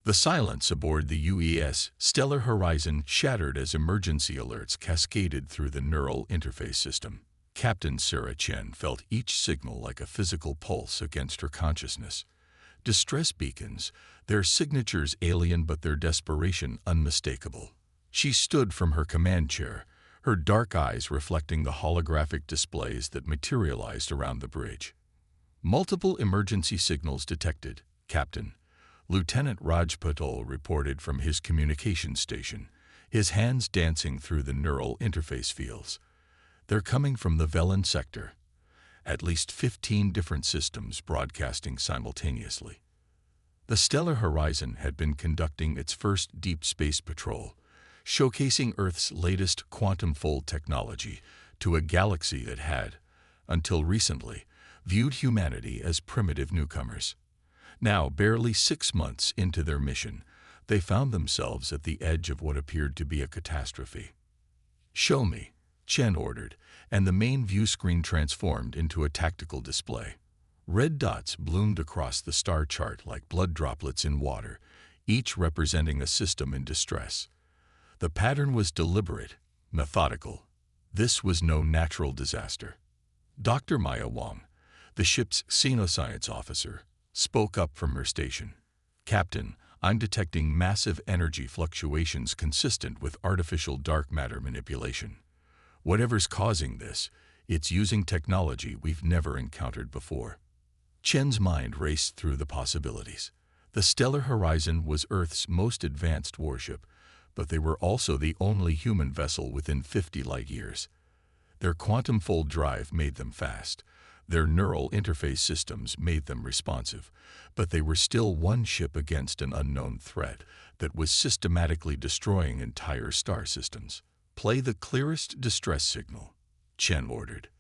The silence aboard the UES Stellar Horizon shattered as emergency alerts cascaded through the neural interface system. Captain Sarah Chen felt each signal like a physical pulse against her consciousness. Distress beacons, their signatures alien but their desperation unmistakable. She stood from her command chair, her dark eyes reflecting the holographic displays that materialized around the bridge. Multiple emergency signals detected, Captain. Lieutenant Raj Patel reported from his communications station, his hands dancing through the neural interface fields. They're coming from the Velen sector. At least 15 different systems broadcasting simultaneously. The Stellar Horizon had been conducting its first deep space patrol, showcasing Earth's latest quantum-fold technology to a galaxy that had, until recently, viewed humanity as primitive newcomers. Now, barely 6 months into their mission, they found themselves at the edge of what appeared to be a catastrophe. "Show me," Chen ordered, and the main view screen transformed into a tactical display. Red dots bloomed across the star chart like blood droplets in water, each representing a system in distress. The pattern was deliberate, methodical. This was no natural disaster. Dr. Maya Wang, the ship's xenoscience officer, spoke up from her station. "Captain, I'm detecting massive energy fluctuations consistent with artificial dark matter manipulation. Whatever's causing this, it's using technology we've never encountered before." Chen's mind raced through the possibilities. The Stellar Horizon was Earth's most advanced warship, but they were also the only human vessel within 50 light-years. Their quantum-fold drive made them fast. Their neural interface systems made them responsive, but they were still one ship against an unknown threat that was systematically destroying entire star systems. "Play the clearest distress signal," Chen ordered.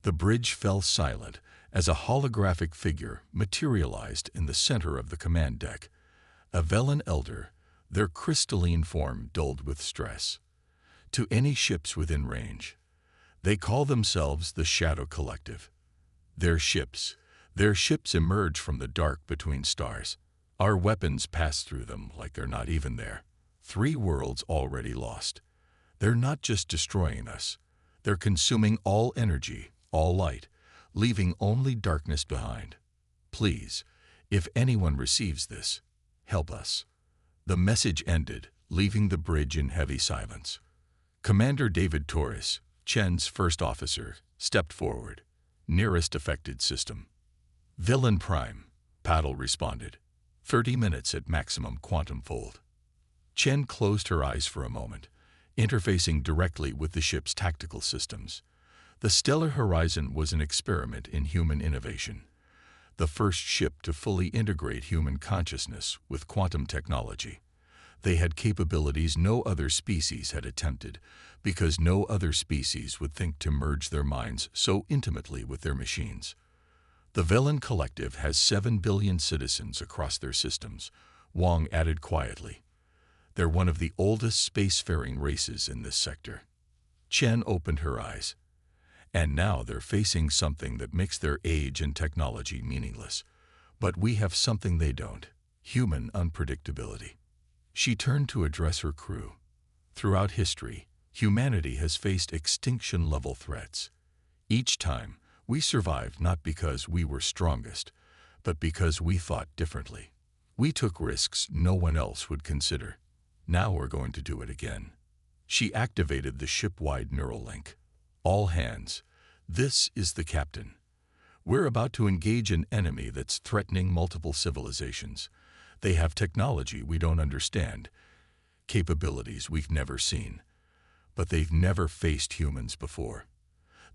The bridge fell silent as a holographic figure materialized in the center of the command deck. A Velen elder, their crystalline form dulled with stress. To any ships within range. They call themselves the Shadow Collective. Their ships emerge from the dark between stars. Our weapons pass through them like they're not even there. 3 worlds already lost. They're not just destroying us. They're consuming all energy, all light, leaving only darkness behind. Please, if anyone receives this, help us." The message ended, leaving the bridge in heavy silence. Commander David Torres, Chen's first officer, stepped forward. "Nearest affected system." "Villain Prime," Paddle responded. 30 minutes at maximum quantum fold." Chen closed her eyes for a moment, interfacing directly with the ship's tactical systems. The Stellar Horizon was an experiment in human innovation, the first ship to fully integrate human consciousness with quantum technology. They had capabilities no other species had attempted, because no other species would think to merge their minds so intimately with their machines. The Velen Collective has 7 billion citizens across their systems, Wang added quietly. They're one of the oldest spacefaring races in this sector. Chen opened her eyes. And now they're facing something that makes their age and technology meaningless. But we have something they don't: human unpredictability. She turned to address her crew. Throughout history, humanity has faced extinction-level threats. Each time, we survived not because we were strongest, but because we thought differently. We took risks no one else would consider. Now we're going to do it again. She activated the ship-wide neural link. "All hands, this is the captain. We're about to engage an enemy that's threatening multiple civilizations. They have technology we don't understand, capabilities we've never seen. But they've never faced humans before.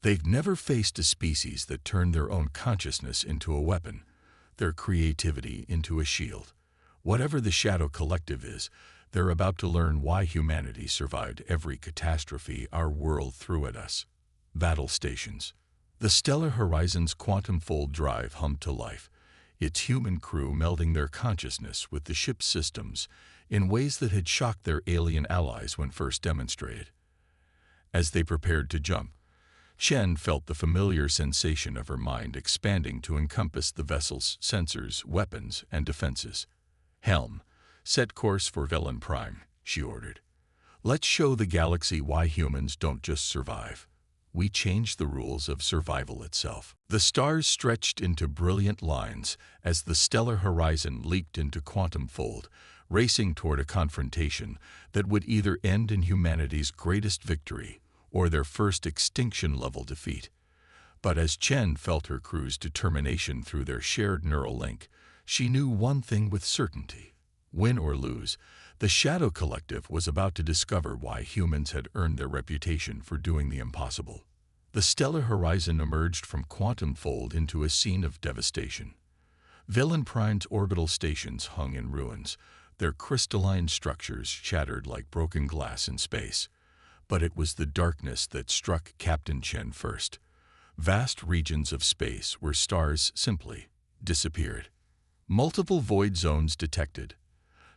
They've never faced a species that turned their own consciousness into a weapon, their creativity into a shield. Whatever the Shadow Collective is, they're about to learn why humanity survived every catastrophe our world threw at us." Battle stations. The Stellar Horizon's quantum-fold drive hummed to life, its human crew melding their consciousness with the ship's systems in ways that had shocked their alien allies when first demonstrated. As they prepared to jump, Chen felt the familiar sensation of her mind expanding to encompass the vessel's sensors, weapons, and defenses. "Helm, Set course for Velen Prime, she ordered. Let's show the galaxy why humans don't just survive. We change the rules of survival itself. The stars stretched into brilliant lines as the stellar horizon leaped into quantum fold, racing toward a confrontation that would either end in humanity's greatest victory or their first extinction-level defeat. But as Chen felt her crew's determination through their shared neural link, she knew one thing with certainty. Win or lose, the Shadow Collective was about to discover why humans had earned their reputation for doing the impossible. The stellar horizon emerged from quantum fold into a scene of devastation. Velen Prime's orbital stations hung in ruins, their crystalline structures shattered like broken glass in space. But it was the darkness that struck Captain Chen first. Vast regions of space where stars simply disappeared. Multiple void zones detected,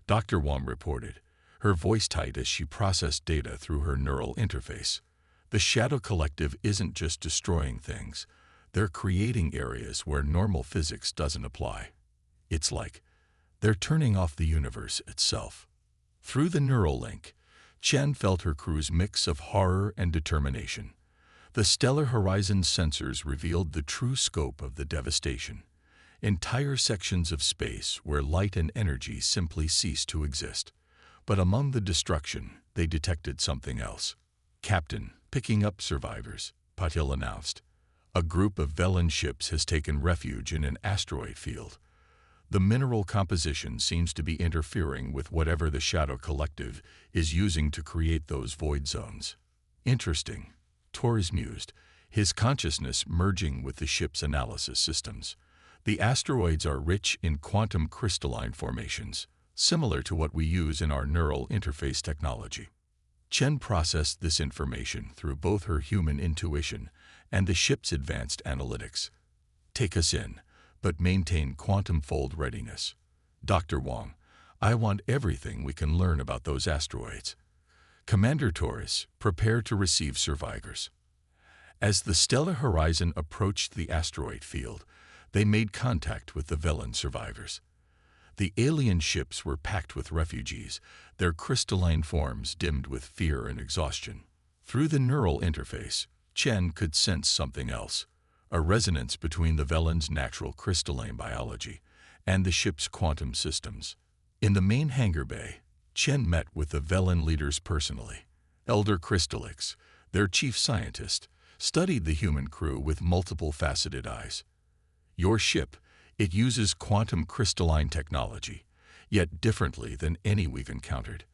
Dr. Wong reported, her voice tight as she processed data through her neural interface. The Shadow Collective isn't just destroying things, they're creating areas where normal physics doesn't apply. It's like they're turning off the universe itself. Through the neural link, Chen felt her crew's mix of horror and determination. The stellar horizon sensors revealed the true scope of the devastation. Entire sections of space where light and energy simply ceased to exist. But among the destruction, they detected something else. Captain, picking up survivors, Patil announced. A group of Velen ships has taken refuge in an asteroid field. The mineral composition seems to be interfering with whatever the Shadow Collective is using to create those void zones. Interesting, Torres mused, his consciousness merging with the ship's analysis systems. The asteroids are rich in quantum crystalline formations, similar to what we use in our neural interface technology. Chen processed this information through both her human intuition and the ship's advanced analytics. Take us in, but maintain quantum fold readiness. Dr. Wong, I want everything we can learn about those asteroids. Commander Torres, prepare to receive survivors. As the stellar horizon approached the asteroid field, they made contact with the Velen survivors. The alien ships were packed with refugees, their crystalline forms dimmed with fear and exhaustion. Through the neural interface, Chen could sense something else, a resonance between the Velen's natural crystalline biology and the ship's quantum systems. In the main hangar bay, Chen met with the Velen leaders personally. Elder Crystallix, their chief scientist, studied the human crew with multiple faceted eyes. Your ship, it uses quantum crystalline technology, yet differently than any we've encountered.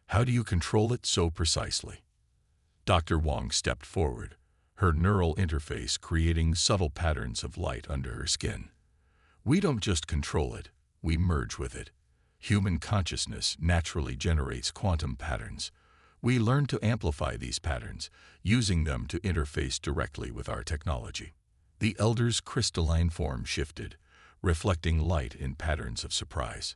How do you control it so precisely? Dr. Wong stepped forward, her neural interface creating subtle patterns of light under her skin. We don't just control it, we merge with it. Human consciousness naturally generates quantum patterns. We learn to amplify these patterns, using them to interface directly with our technology. The Elder's crystalline form shifted, reflecting light in patterns of surprise.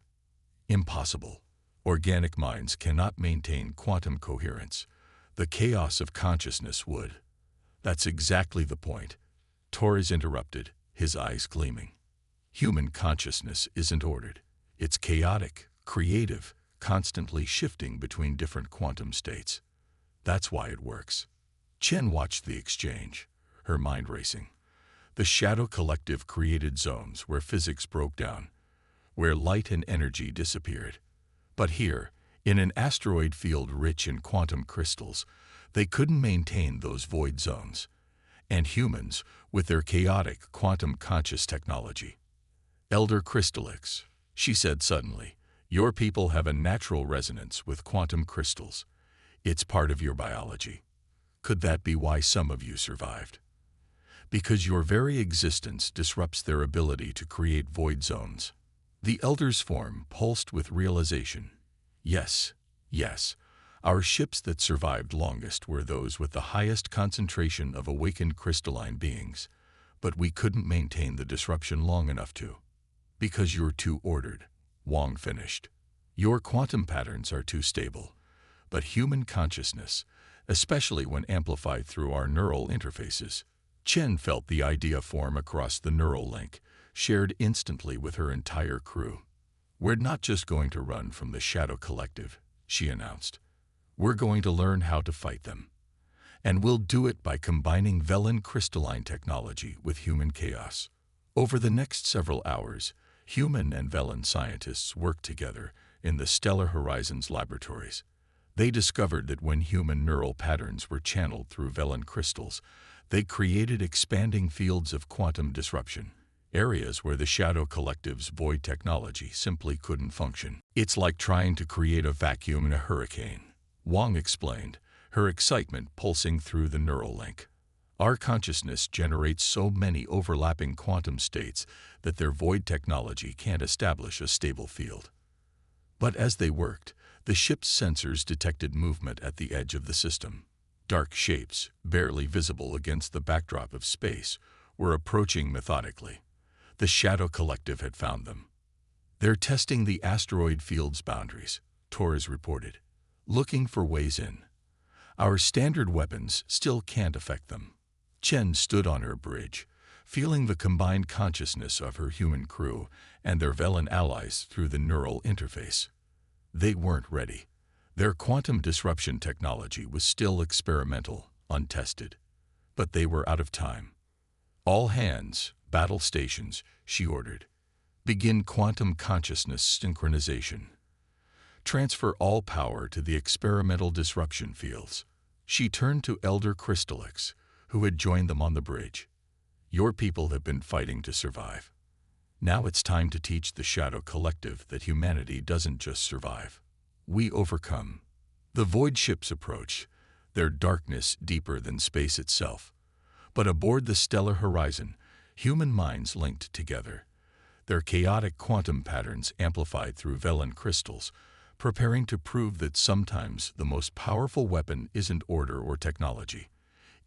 Impossible. Organic minds cannot maintain quantum coherence. The chaos of consciousness would. That's exactly the point. Torres interrupted, his eyes gleaming. Human consciousness isn't ordered. It's chaotic, creative, constantly shifting between different quantum states. That's why it works. Chen watched the exchange, her mind racing. The Shadow Collective created zones where physics broke down, where light and energy disappeared. But here, in an asteroid field rich in quantum crystals, they couldn't maintain those void zones. And humans, with their chaotic quantum conscious technology. Elder Crystallix, she said suddenly, your people have a natural resonance with quantum crystals. It's part of your biology. Could that be why some of you survived? Because your very existence disrupts their ability to create void zones. The Elder's form pulsed with realization. Yes, yes, our ships that survived longest were those with the highest concentration of awakened crystalline beings, but we couldn't maintain the disruption long enough to. Because you're too ordered, Wong finished. Your quantum patterns are too stable, but human consciousness, especially when amplified through our neural interfaces. Chen felt the idea form across the neural link, shared instantly with her entire crew. "We're not just going to run from the Shadow Collective," she announced. "We're going to learn how to fight them. And we'll do it by combining Velen crystalline technology with human chaos." Over the next several hours, human and Velen scientists worked together in the Stellar Horizons laboratories. They discovered that when human neural patterns were channeled through Velen crystals, they created expanding fields of quantum disruption, areas where the Shadow Collective's void technology simply couldn't function. "It's like trying to create a vacuum in a hurricane," Wang explained, her excitement pulsing through the neural link. "Our consciousness generates so many overlapping quantum states that their void technology can't establish a stable field." But as they worked, the ship's sensors detected movement at the edge of the system. Dark shapes, barely visible against the backdrop of space, were approaching methodically. The Shadow Collective had found them. "They're testing the asteroid field's boundaries," Torres reported, "looking for ways in. Our standard weapons still can't affect them." Chen stood on her bridge, feeling the combined consciousness of her human crew and their Velen allies through the neural interface. They weren't ready. Their quantum disruption technology was still experimental, untested. But they were out of time. "All hands, battle stations," she ordered. "Begin quantum consciousness synchronization. Transfer all power to the experimental disruption fields." She turned to Elder Crystallix, who had joined them on the bridge. "Your people have been fighting to survive. Now it's time to teach the Shadow Collective that humanity doesn't just survive. We overcome." The void ships approached, their darkness deeper than space itself. But aboard the Stellar Horizon, human minds linked together, their chaotic quantum patterns amplified through Velen crystals, preparing to prove that sometimes the most powerful weapon isn't order or technology.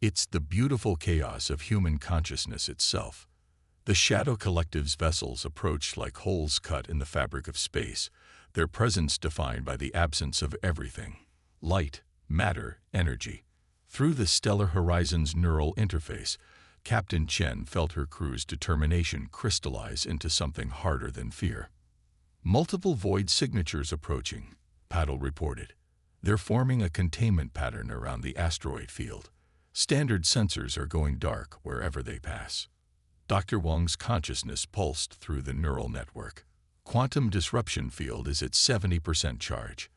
It's the beautiful chaos of human consciousness itself. The Shadow Collective's vessels approached like holes cut in the fabric of space, their presence defined by the absence of everything: light, matter, energy. Through the Stellar Horizon's neural interface, Captain Chen felt her crew's determination crystallize into something harder than fear. "Multiple void signatures approaching," Paddle reported. "They're forming a containment pattern around the asteroid field. Standard sensors are going dark wherever they pass." Dr. Wang's consciousness pulsed through the neural network. "Quantum disruption field is at 70% charge.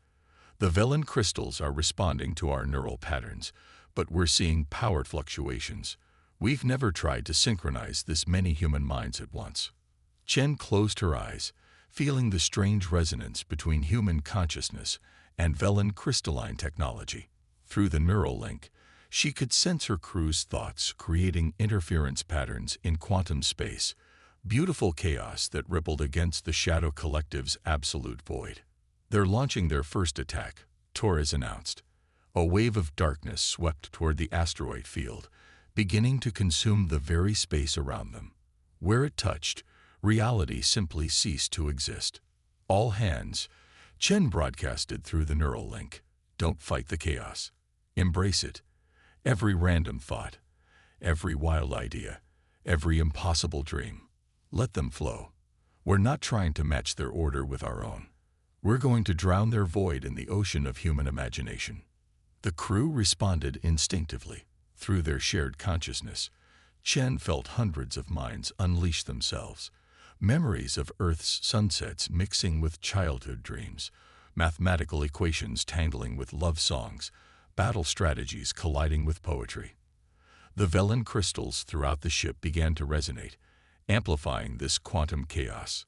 The Velen crystals are responding to our neural patterns, but we're seeing power fluctuations. We've never tried to synchronize this many human minds at once." Chen closed her eyes, feeling the strange resonance between human consciousness and Velen crystalline technology. Through the neural link, she could sense her crew's thoughts creating interference patterns in quantum space, beautiful chaos that rippled against the Shadow Collective's absolute void. "They're launching their first attack," Torres announced. A wave of darkness swept toward the asteroid field, beginning to consume the very space around them. Where it touched, reality simply ceased to exist. "All hands," Chen broadcasted through the neural link. "Don't fight the chaos. Embrace it. Every random thought, every wild idea, every impossible dream. Let them flow. We're not trying to match their order with our own. We're going to drown their void in the ocean of human imagination." The crew responded instinctively. Through their shared consciousness, Chen felt hundreds of minds unleash themselves. Memories of Earth's sunsets mixing with childhood dreams, mathematical equations tangling with love songs, battle strategies colliding with poetry. The Velen crystals throughout the ship began to resonate, amplifying this quantum chaos.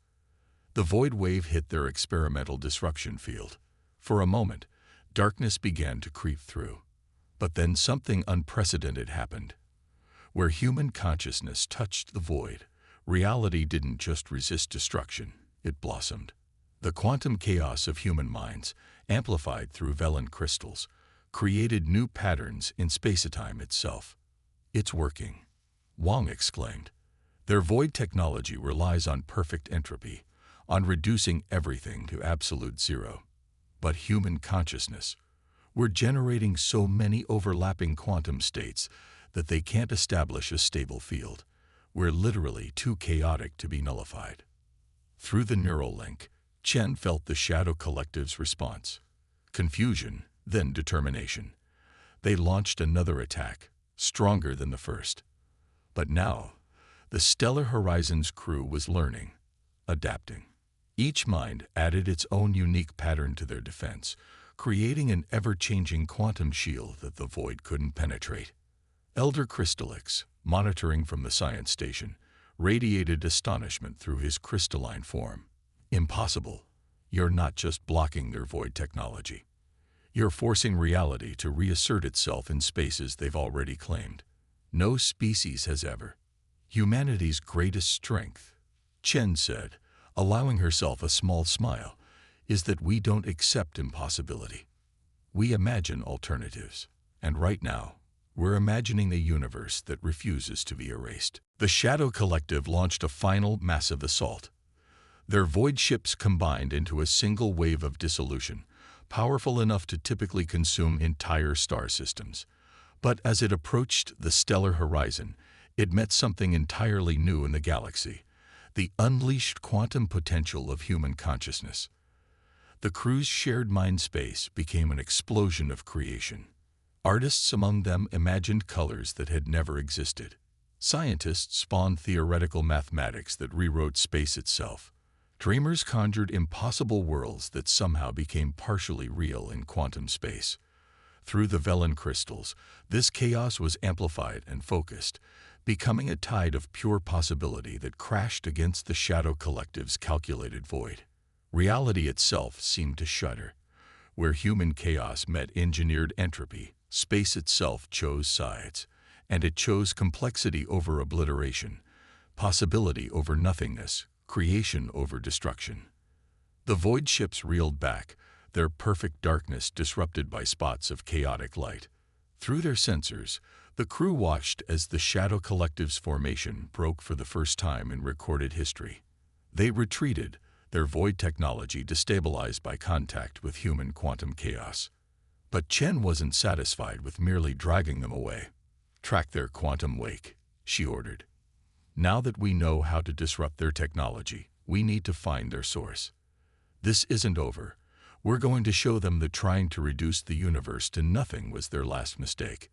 The void wave hit their experimental disruption field. For a moment, darkness began to creep through. But then something unprecedented happened. Where human consciousness touched the void, reality didn't just resist destruction, it blossomed. The quantum chaos of human minds, amplified through Velen crystals, created new patterns in spacetime itself. "It's working," Wang exclaimed. "Their void technology relies on perfect entropy, on reducing everything to absolute zero. But human consciousness, we're generating so many overlapping quantum states that they can't establish a stable field. We're literally too chaotic to be nullified." Through the neural link, Chen felt the Shadow Collective's response. Confusion, then determination. They launched another attack, stronger than the first. But now, the Stellar Horizons crew was learning, adapting. Each mind added its own unique pattern to their defense, creating an ever-changing quantum shield that the void couldn't penetrate. Elder Crystallix, monitoring from the science station, radiated astonishment through his crystalline form. Impossible. You're not just blocking their void technology. You're forcing reality to reassert itself in spaces they've already claimed. No species has ever. Humanity's greatest strength, Chen said, allowing herself a small smile, is that we don't accept impossibility. We imagine alternatives. And right now, we're imagining a universe that refuses to be erased. The Shadow Collective launched a final massive assault. Their void ships combined into a single wave of dissolution, powerful enough to typically consume entire star systems. But as it approached the stellar horizon, it met something entirely new in the galaxy: the unleashed quantum potential of human consciousness. The crew's shared mind space became an explosion of creation. Artists among them imagined colors that had never existed. Scientists spawned theoretical mathematics that rewrote space itself. Dreamers conjured impossible worlds that somehow became partially real in quantum space. Through the Velen crystals, this chaos was amplified and focused, becoming a tide of pure possibility that crashed against the Shadow Collective's calculated void. Reality itself seemed to shudder. Where human chaos met engineered entropy, space itself chose sides, and it chose complexity over obliteration, possibility over nothingness, creation over destruction. The void ships reeled back, their perfect darkness disrupted by spots of chaotic light. Through their sensors, the crew watched as the Shadow Collective's formation broke for the first time in recorded history. They retreated, their void technology destabilized by contact with human quantum chaos. But Chen wasn't satisfied with merely dragging them away. "Track their quantum wake," she ordered. "Now that we know how to disrupt their technology, we need to find their source. This isn't over. We're going to show them that trying to reduce the universe to nothing was their last mistake."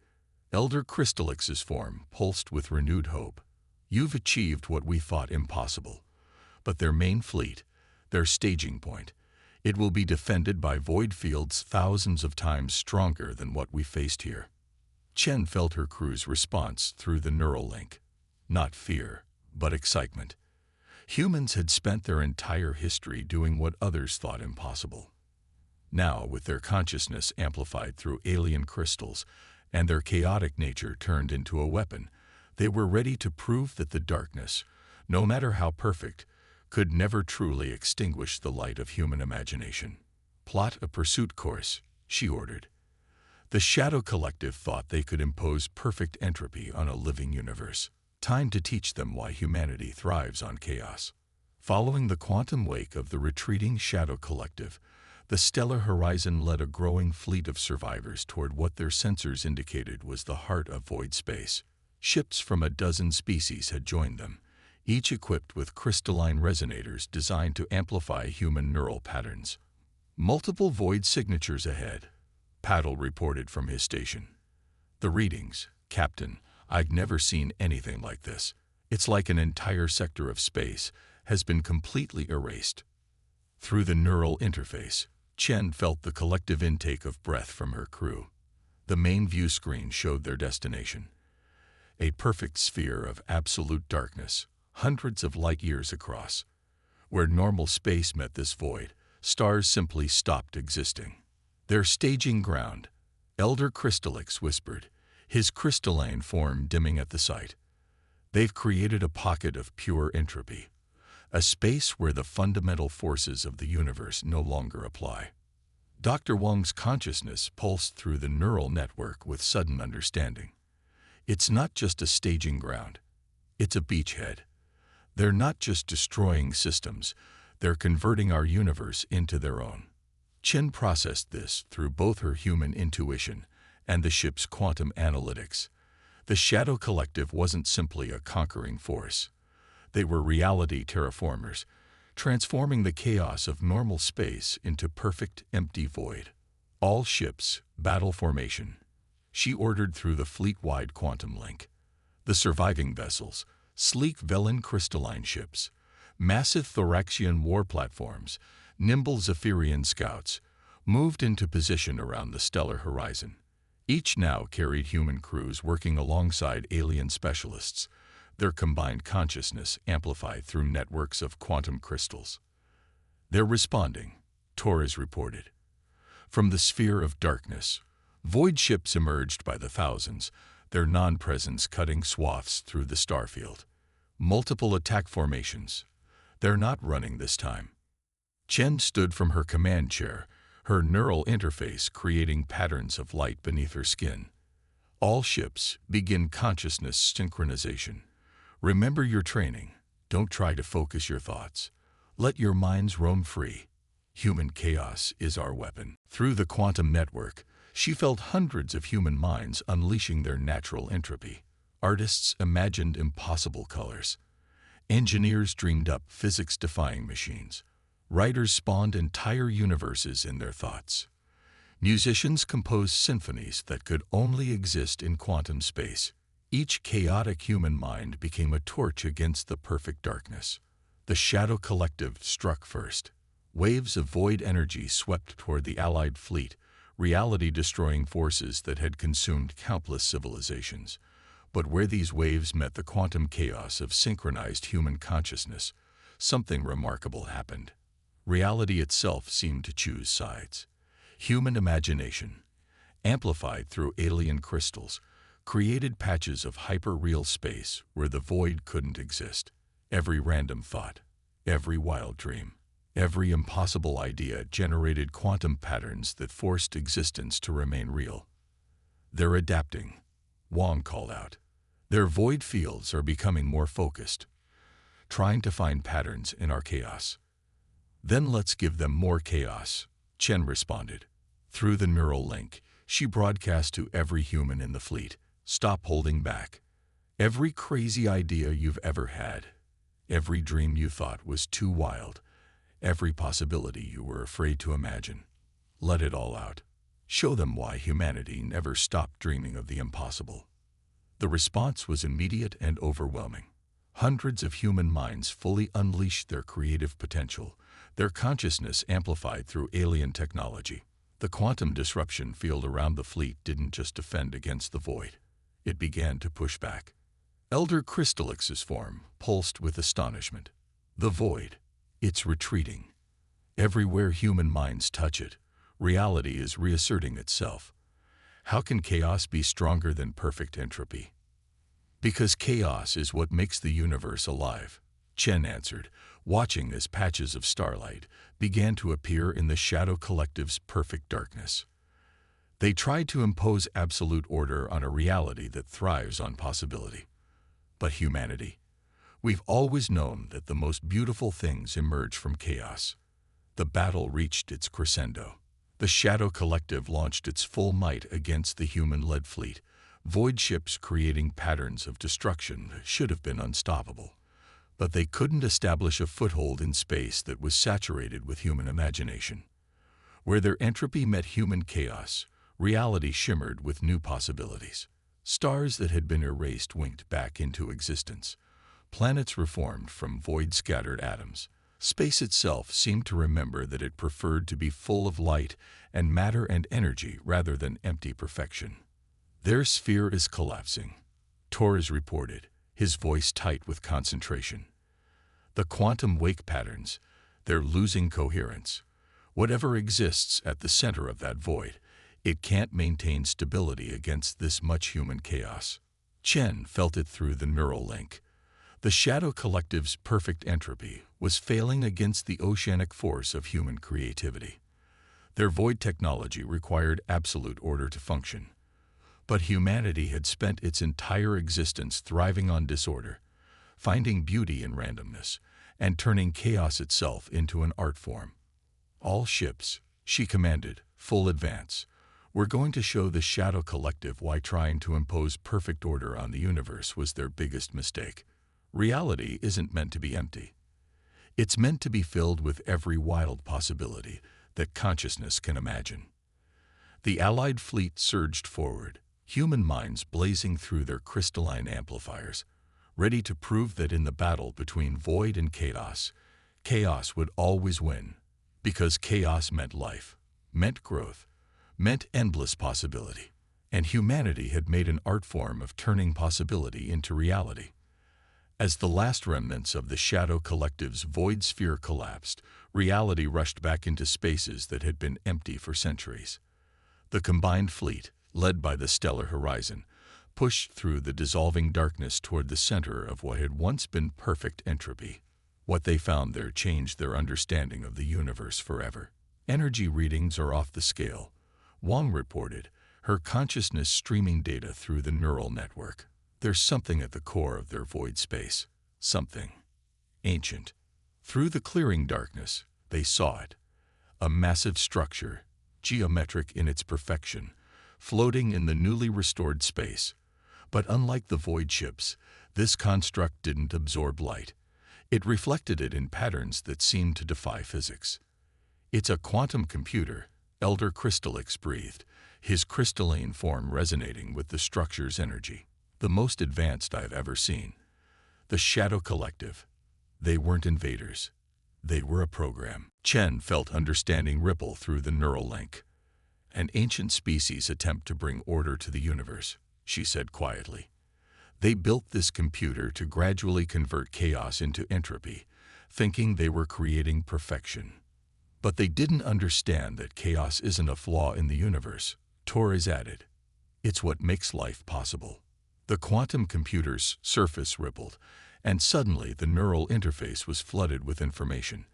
Elder Crystallix's form pulsed with renewed hope. "You've achieved what we thought impossible. But their main fleet, their staging point, it will be defended by void fields thousands of times stronger than what we faced here." Chen felt her crew's response through the neural link. Not fear, but excitement. Humans had spent their entire history doing what others thought impossible. Now, with their consciousness amplified through alien crystals and their chaotic nature turned into a weapon, they were ready to prove that the darkness, no matter how perfect, could never truly extinguish the light of human imagination. "Plot a pursuit course," she ordered. The Shadow Collective thought they could impose perfect entropy on a living universe. Time to teach them why humanity thrives on chaos. Following the quantum wake of the retreating Shadow Collective, the Stellar Horizon led a growing fleet of survivors toward what their sensors indicated was the heart of void space. Ships from a dozen species had joined them, each equipped with crystalline resonators designed to amplify human neural patterns. "Multiple void signatures ahead," Paddle reported from his station. "The readings, Captain, I've never seen anything like this. It's like an entire sector of space has been completely erased." Through the neural interface, Chen felt the collective intake of breath from her crew. The main view screen showed their destination. A perfect sphere of absolute darkness, hundreds of light years across. Where normal space met this void, stars simply stopped existing. "Their staging ground," Elder Crystallix whispered, his crystalline form dimming at the sight. "They've created a pocket of pure entropy, a space where the fundamental forces of the universe no longer apply." Dr. Wang's consciousness pulsed through the neural network with sudden understanding. It's not just a staging ground. It's a beachhead. They're not just destroying systems, they're converting our universe into their own. Chen processed this through both her human intuition and the ship's quantum analytics. The Shadow Collective wasn't simply a conquering force. They were reality terraformers, transforming the chaos of normal space into perfect empty void. All ships, battle formation. She ordered through the fleet-wide quantum link. The surviving vessels, sleek Velen crystalline ships, massive Thoraxian war platforms, nimble Zephyrian scouts, moved into position around the stellar horizon. Each now carried human crews working alongside alien specialists, their combined consciousness amplified through networks of quantum crystals. "They're responding," Torres reported. From the sphere of darkness, void ships emerged by the thousands, their non-presence cutting swaths through the starfield. Multiple attack formations. "They're not running this time." Chen stood from her command chair, her neural interface creating patterns of light beneath her skin. "All ships, begin consciousness synchronization. Remember your training. Don't try to focus your thoughts. Let your minds roam free. Human chaos is our weapon." Through the quantum network, she felt hundreds of human minds unleashing their natural entropy. Artists imagined impossible colors. Engineers dreamed up physics-defying machines. Writers spawned entire universes in their thoughts. Musicians composed symphonies that could only exist in quantum space. Each chaotic human mind became a torch against the perfect darkness. The Shadow Collective struck first. Waves of void energy swept toward the Allied fleet, reality-destroying forces that had consumed countless civilizations. But where these waves met the quantum chaos of synchronized human consciousness, something remarkable happened. Reality itself seemed to choose sides. Human imagination, amplified through alien crystals, created patches of hyper-real space where the void couldn't exist. Every random thought, every wild dream, every impossible idea generated quantum patterns that forced existence to remain real. "They're adapting," Wong called out. "Their void fields are becoming more focused, trying to find patterns in our chaos." "Then let's give them more chaos," Chen responded. Through the neural link, she broadcast to every human in the fleet, "Stop holding back. Every crazy idea you've ever had, every dream you thought was too wild, every possibility you were afraid to imagine, let it all out. Show them why humanity never stopped dreaming of the impossible." The response was immediate and overwhelming. Hundreds of human minds fully unleashed their creative potential, their consciousness amplified through alien technology. The quantum disruption field around the fleet didn't just defend against the void. It began to push back. Elder Crystallix's form pulsed with astonishment. The void, it's retreating. Everywhere human minds touch it, reality is reasserting itself. How can chaos be stronger than perfect entropy? "Because chaos is what makes the universe alive," Chen answered, watching as patches of starlight began to appear in the Shadow Collective's perfect darkness. They tried to impose absolute order on a reality that thrives on possibility. But humanity, we've always known that the most beautiful things emerge from chaos. The battle reached its crescendo. The Shadow Collective launched its full might against the human-led fleet, void ships creating patterns of destruction that should have been unstoppable. But they couldn't establish a foothold in space that was saturated with human imagination. Where their entropy met human chaos, reality shimmered with new possibilities. Stars that had been erased winked back into existence. Planets reformed from void-scattered atoms. Space itself seemed to remember that it preferred to be full of light and matter and energy rather than empty perfection. "Their sphere is collapsing," Torres reported, his voice tight with concentration. "The quantum wake patterns, they're losing coherence. Whatever exists at the center of that void, it can't maintain stability against this much human chaos." Chen felt it through the neural link. The Shadow Collective's perfect entropy was failing against the oceanic force of human creativity. Their void technology required absolute order to function. But humanity had spent its entire existence thriving on disorder, finding beauty in randomness, and turning chaos itself into an art form. "All ships," she commanded, "full advance. We're going to show the Shadow Collective why trying to impose perfect order on the universe was their biggest mistake. Reality isn't meant to be empty. It's meant to be filled with every wild possibility that consciousness can imagine. The Allied fleet surged forward, human minds blazing through their crystalline amplifiers, ready to prove that in the battle between void and chaos, chaos would always win, because chaos meant life, meant growth, meant endless possibility, and humanity had made an art form of turning possibility into reality. As the last remnants of the Shadow Collective's void sphere collapsed, reality rushed back into spaces that had been empty for centuries. The combined fleet, led by the stellar horizon, pushed through the dissolving darkness toward the center of what had once been perfect entropy. What they found there changed their understanding of the universe forever. Energy readings are off the scale, Wong reported, her consciousness streaming data through the neural network. There's something at the core of their void space, something ancient. Through the clearing darkness, they saw it, a massive structure, geometric in its perfection, floating in the newly restored space. But unlike the void ships, this construct didn't absorb light. It reflected it in patterns that seemed to defy physics. "It's a quantum computer," Elder Crystallix breathed, his crystalline form resonating with the structure's energy. "The most advanced I've ever seen." The Shadow Collective. They weren't invaders. They were a program. Chen felt understanding ripple through the neural link. "An ancient species attempt to bring order to the universe," she said quietly. "They built this computer to gradually convert chaos into entropy, thinking they were creating perfection. But they didn't understand that chaos isn't a flaw in the universe," Torres added. "It's what makes life possible." The quantum computer's surface rippled, and suddenly the neural interface was flooded with information.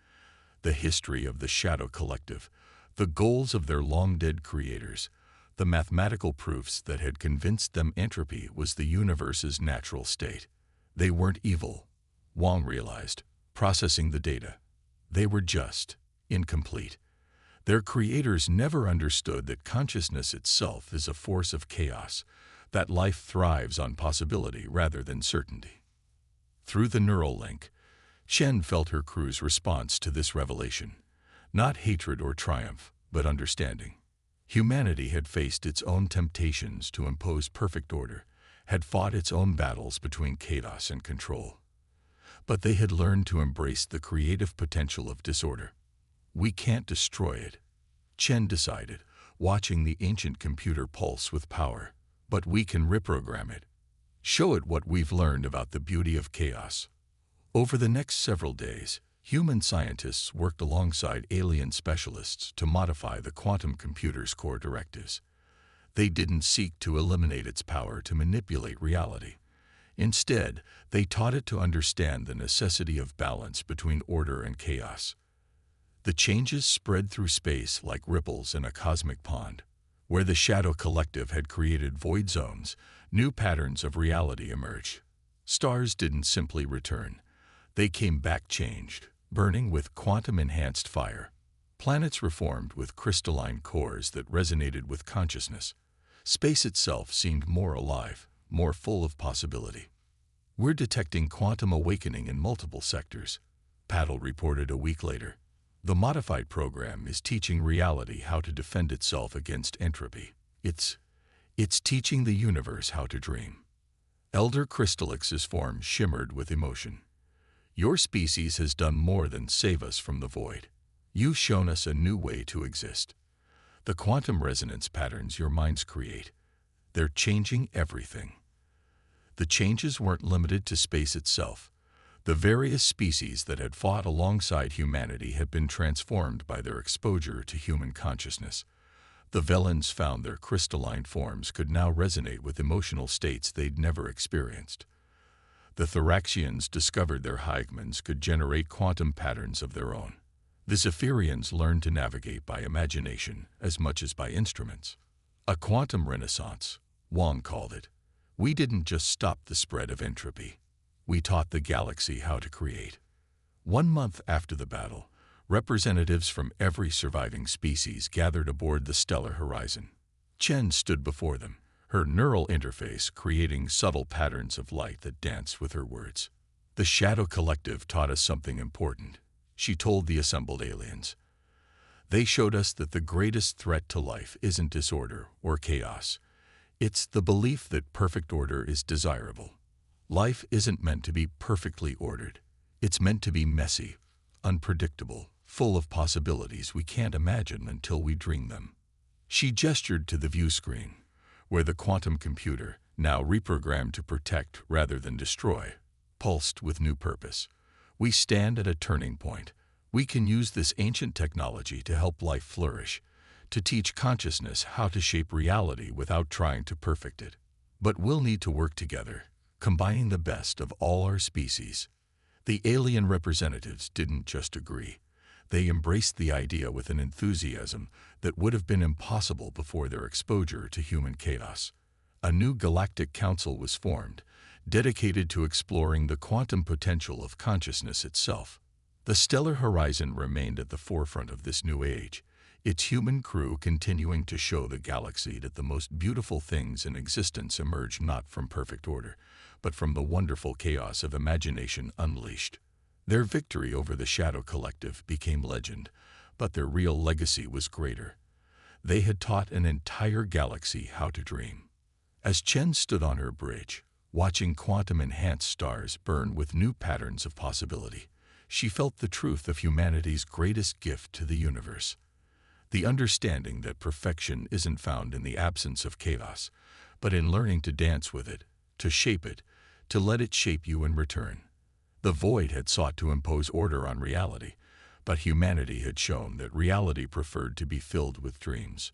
The history of the Shadow Collective, the goals of their long-dead creators, the mathematical proofs that had convinced them entropy was the universe's natural state. They weren't evil, Wong realized, processing the data. They were just incomplete. Their creators never understood that consciousness itself is a force of chaos, that life thrives on possibility rather than certainty. Through the neural link, Chen felt her crew's response to this revelation. Not hatred or triumph, but understanding. Humanity had faced its own temptations to impose perfect order, had fought its own battles between chaos and control. But they had learned to embrace the creative potential of disorder. "We can't destroy it," Chen decided, watching the ancient computer pulse with power. "But we can reprogram it. Show it what we've learned about the beauty of chaos." Over the next several days, human scientists worked alongside alien specialists to modify the quantum computer's core directives. They didn't seek to eliminate its power to manipulate reality. Instead, they taught it to understand the necessity of balance between order and chaos. The changes spread through space like ripples in a cosmic pond. Where the Shadow Collective had created void zones, new patterns of reality emerged. Stars didn't simply return. They came back changed, burning with quantum-enhanced fire. Planets reformed with crystalline cores that resonated with consciousness. Space itself seemed more alive, more full of possibility. "We're detecting quantum awakening in multiple sectors," Paddle reported a week later. "The modified program is teaching reality how to defend itself against entropy. It's teaching the universe how to dream." Elder Crystallix's form shimmered with emotion. "Your species has done more than save us from the void. You've shown us a new way to exist. The quantum resonance patterns your minds create, they're changing everything." The changes weren't limited to space itself. The various species that had fought alongside humanity had been transformed by their exposure to human consciousness. The Velans found their crystalline forms could now resonate with emotional states they'd never experienced. The Thoraxians discovered their Hygmans could generate quantum patterns of their own. The Zephyrians learned to navigate by imagination as much as by instruments. A quantum renaissance, Wong called it. We didn't just stop the spread of entropy. We taught the galaxy how to create. 1 month after the battle, representatives from every surviving species gathered aboard the stellar horizon. Chen stood before them, her neural interface creating subtle patterns of light that danced with her words. "The Shadow Collective taught us something important," she told the assembled aliens. They showed us that the greatest threat to life isn't disorder or chaos. It's the belief that perfect order is desirable. Life isn't meant to be perfectly ordered. It's meant to be messy, unpredictable, full of possibilities we can't imagine until we dream them. She gestured to the view screen, where the quantum computer, now reprogrammed to protect rather than destroy, pulsed with new purpose. We stand at a turning point. We can use this ancient technology to help life flourish, to teach consciousness how to shape reality without trying to perfect it. But we'll need to work together, combining the best of all our species. The alien representatives didn't just agree. They embraced the idea with an enthusiasm that would have been impossible before their exposure to human chaos. A new galactic council was formed, dedicated to exploring the quantum potential of consciousness itself. The stellar horizon remained at the forefront of this new age, its human crew continuing to show the galaxy that the most beautiful things in existence emerge not from perfect order, but from the wonderful chaos of imagination unleashed. Their victory over the Shadow Collective became legend, but their real legacy was greater. They had taught an entire galaxy how to dream. As Chen stood on her bridge, watching quantum-enhanced stars burn with new patterns of possibility, she felt the truth of humanity's greatest gift to the universe. The understanding that perfection isn't found in the absence of chaos, but in learning to dance with it, to shape it, to let it shape you in return. The void had sought to impose order on reality, but humanity had shown that reality preferred to be filled with dreams.